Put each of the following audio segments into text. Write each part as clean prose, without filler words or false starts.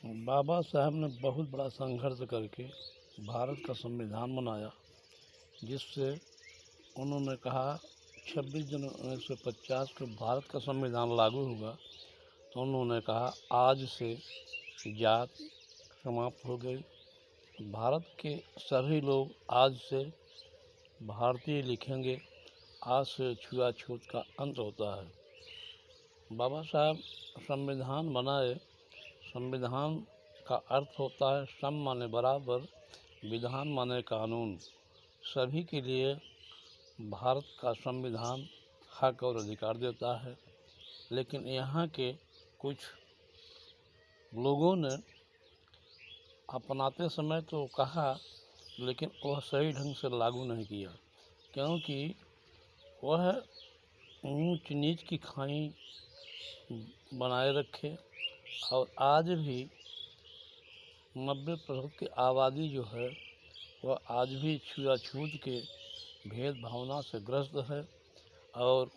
बाबा साहब ने बहुत बड़ा संघर्ष करके भारत का संविधान बनाया, जिससे उन्होंने कहा 26 जनवरी 1950 को भारत का संविधान लागू हुआ। तो उन्होंने कहा आज से जात समाप्त हो गई, भारत के सभी लोग आज से भारतीय लिखेंगे, आज से छुआछूत का अंत होता है। बाबा साहब संविधान बनाए। संविधान का अर्थ होता है सम माने बराबर, विधान माने कानून। सभी के लिए भारत का संविधान हक और अधिकार देता है, लेकिन यहाँ के कुछ लोगों ने अपनाते समय तो कहा, लेकिन वह सही ढंग से लागू नहीं किया, क्योंकि वह ऊंच नीच की खाई बनाए रखे। और आज भी 90% की आबादी जो है वह आज भी छुआछूत के भेद भावना से ग्रस्त है और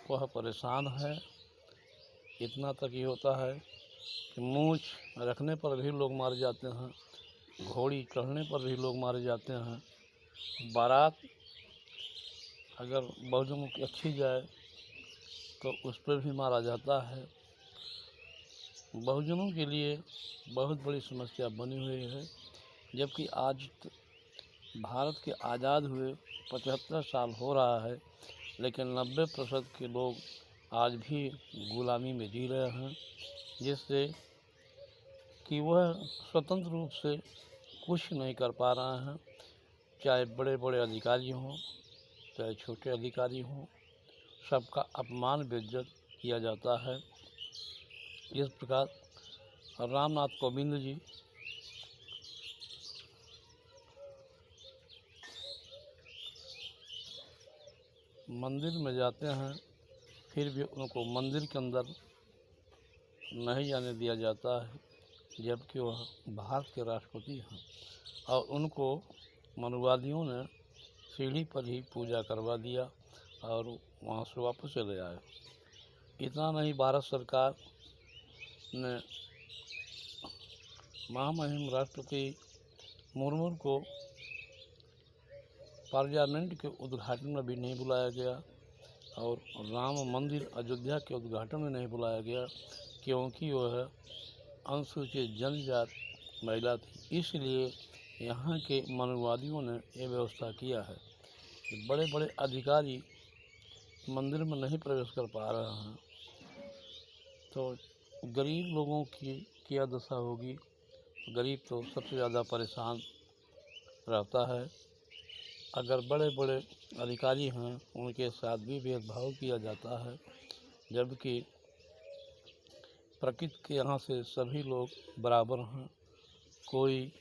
वह परेशान है। इतना तक ये होता है कि मूंछ रखने पर भी लोग मारे जाते हैं, घोड़ी चढ़ने पर भी लोग मारे जाते हैं। बारात अगर बहुजनों की अच्छी जाए तो उस पर भी मारा जाता है। बहुजनों के लिए बहुत बड़ी समस्या बनी हुई है, जबकि आज भारत के आज़ाद हुए 75 साल हो रहा है, लेकिन 90% के लोग आज भी गुलामी में जी रहे हैं, जिससे कि वह स्वतंत्र रूप से कुछ नहीं कर पा रहे हैं। चाहे बड़े बड़े अधिकारी हों, चाहे छोटे अधिकारी हों, सबका अपमान बेइज्जत किया जाता है। इस प्रकार रामनाथ कोविंद जी मंदिर में जाते हैं, फिर भी उनको मंदिर के अंदर नहीं जाने दिया जाता है, जबकि वह भारत के राष्ट्रपति हैं। और उनको मनुवादियों ने सीढ़ी पर ही पूजा करवा दिया और वहाँ से वापस चले आए। इतना नहीं, भारत सरकार ने महामहिम राष्ट्रपति मुर्मू को पार्लियामेंट के उद्घाटन में भी नहीं बुलाया गया और राम मंदिर अयोध्या के उद्घाटन में नहीं बुलाया गया, क्योंकि वह अनुसूचित जनजाति महिला थी। इसलिए यहाँ के मनुवादियों ने ये व्यवस्था किया है कि बड़े बड़े अधिकारी मंदिर में नहीं प्रवेश कर पा रहे हैं, तो गरीब लोगों की क्या दशा होगी। गरीब तो सबसे ज़्यादा परेशान रहता है। अगर बड़े बड़े अधिकारी हैं, उनके साथ भी भेदभाव किया जाता है, जबकि प्रकृति के यहाँ से सभी लोग बराबर हैं, कोई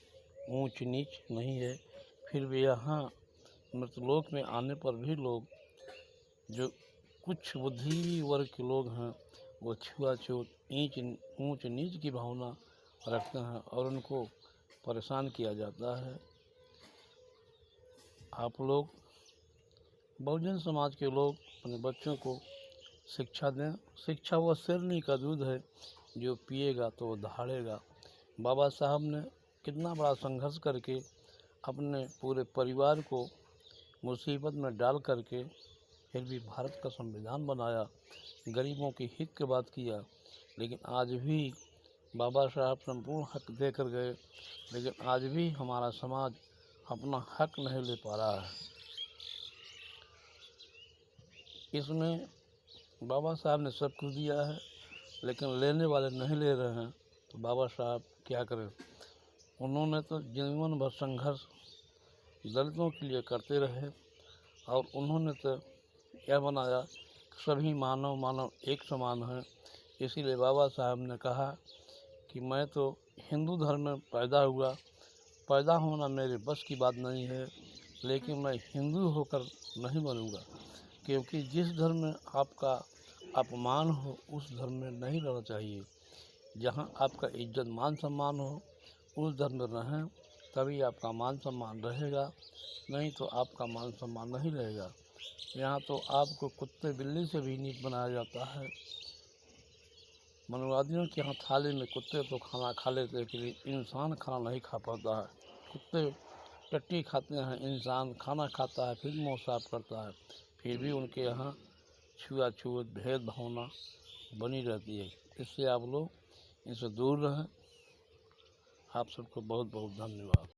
ऊंच नीच नहीं है। फिर भी यहाँ मृतलोक में आने पर भी लोग, जो कुछ बुद्धि वर्ग के लोग हैं, वो छुआछूत ऊंच नीच की भावना रखते हैं और उनको परेशान किया जाता है। आप लोग बहुजन समाज के लोग अपने बच्चों को शिक्षा दें। शिक्षा वह शेरनी का दूध है, जो पिएगा तो वो दहाड़ेगा। बाबा साहब ने कितना बड़ा संघर्ष करके अपने पूरे परिवार को मुसीबत में डाल करके फिर भी भारत का संविधान बनाया, गरीबों की हित की बात किया। लेकिन आज भी बाबा साहब संपूर्ण हक दे कर गए, लेकिन आज भी हमारा समाज अपना हक नहीं ले पा रहा है। इसमें बाबा साहब ने सब कुछ दिया है, लेकिन लेने वाले नहीं ले रहे हैं, तो बाबा साहब क्या करें। उन्होंने तो जीवन भर संघर्ष दलितों के लिए करते रहे और उन्होंने तो यह बनाया कि सभी मानव एक समान हैं। इसीलिए बाबा साहब ने कहा कि मैं तो हिंदू धर्म में पैदा होना मेरे बस की बात नहीं है, लेकिन मैं हिंदू होकर नहीं बनूंगा, क्योंकि जिस धर्म में आपका अपमान हो उस धर्म में नहीं रहना चाहिए। जहाँ आपका इज्जत मान सम्मान हो उस धर्म में रहें, तभी आपका मान सम्मान रहेगा, नहीं तो आपका मान सम्मान नहीं रहेगा। यहाँ तो आपको कुत्ते बिल्ली से भी नीच बनाया जाता है। मनोवादियों के यहाँ थाली में कुत्ते तो खाना खा लेते हैं, लेकिन इंसान खाना नहीं खा पाता है। कुत्ते टट्टी खाते हैं, इंसान खाना खाता है, फिर मुँह साफ करता है, फिर भी उनके यहाँ छुआछूत भेदभावना बनी रहती है। इससे आप लोग इनसे दूर रहें। आप सबको बहुत बहुत धन्यवाद।